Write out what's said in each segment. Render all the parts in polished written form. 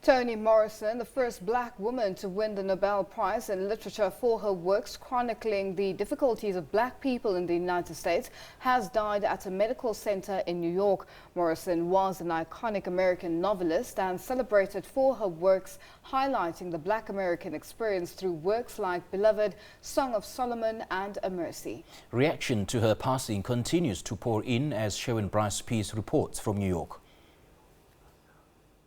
Toni Morrison, the first black woman to win the Nobel Prize in Literature for her works chronicling the difficulties of black people in the United States, has died at a medical center in New York. Morrison was an iconic American novelist and celebrated for her works highlighting the black American experience through works like Beloved, Song of Solomon and A Mercy. Reaction to her passing continues to pour in as Sherwin Bryce-Pease reports from New York.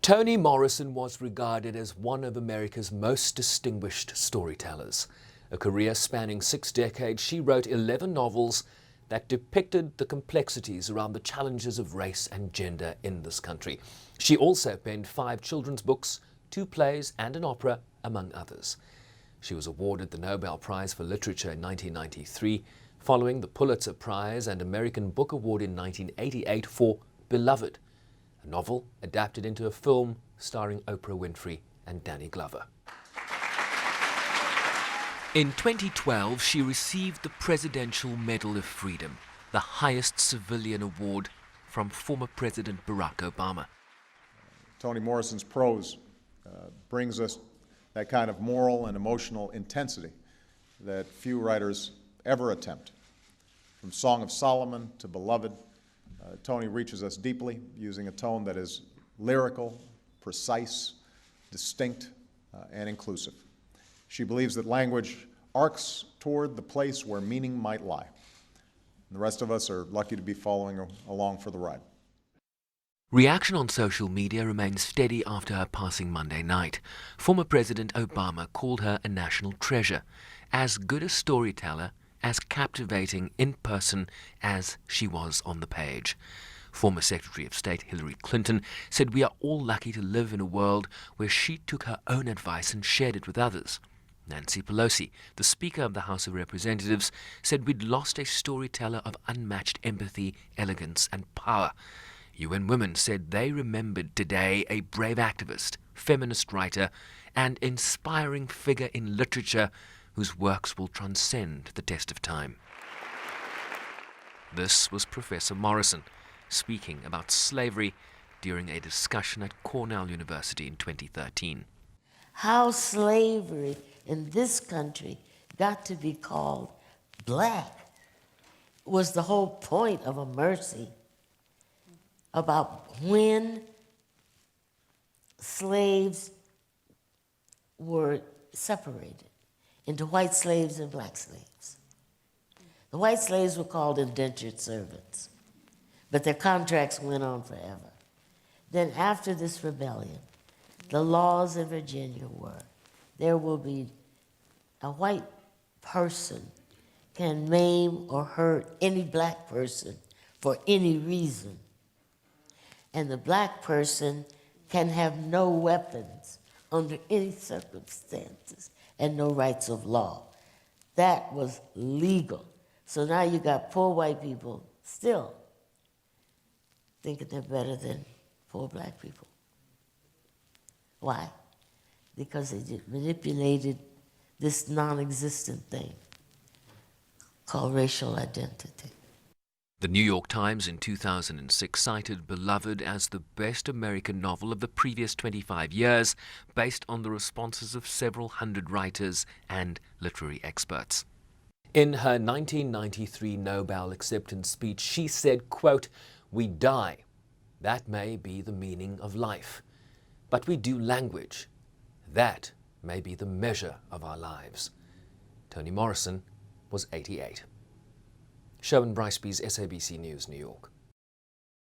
Toni Morrison was regarded as one of America's most distinguished storytellers. A career spanning 6 decades, she wrote 11 novels that depicted the complexities around the challenges of race and gender in this country. She also penned 5 children's books, 2 plays and an opera, among others. She was awarded the Nobel Prize for Literature in 1993, following the Pulitzer Prize and American Book Award in 1988 for Beloved, a novel adapted into a film starring Oprah Winfrey and Danny Glover. In 2012, she received the Presidential Medal of Freedom, the highest civilian award from former President Barack Obama. Toni Morrison's prose brings us that kind of moral and emotional intensity that few writers ever attempt. From Song of Solomon to Beloved, Toni reaches us deeply, using a tone that is lyrical, precise, distinct, and inclusive. She believes that language arcs toward the place where meaning might lie. And the rest of us are lucky to be following along for the ride. Reaction on social media remains steady after her passing Monday night. Former President Obama called her a national treasure, as good a storyteller, as captivating in person as she was on the page. Former Secretary of State Hillary Clinton said we are all lucky to live in a world where she took her own advice and shared it with others. Nancy Pelosi, the Speaker of the House of Representatives, said we'd lost a storyteller of unmatched empathy, elegance and power. UN Women said they remembered today a brave activist, feminist writer and inspiring figure in literature whose works will transcend the test of time. This was Professor Morrison speaking about slavery during a discussion at Cornell University in 2013. How slavery in this country got to be called black was the whole point of A Mercy, about when slaves were separated into white slaves and black slaves. The white slaves were called indentured servants, but their contracts went on forever. Then after this rebellion, the laws in Virginia were, there will be a white person can maim or hurt any black person for any reason. And the black person can have no weapons under any circumstances and no rights of law. That was legal. So now you got poor white people still thinking they're better than poor black people. Why? Because they manipulated this non-existent thing called racial identity. The New York Times in 2006 cited Beloved as the best American novel of the previous 25 years, based on the responses of several hundred writers and literary experts. In her 1993 Nobel acceptance speech, she said, quote, "We die. That may be the meaning of life. But we do language. That may be the measure of our lives." Toni Morrison was 88. Sherwin Bryce-Pease, SABC News, New York.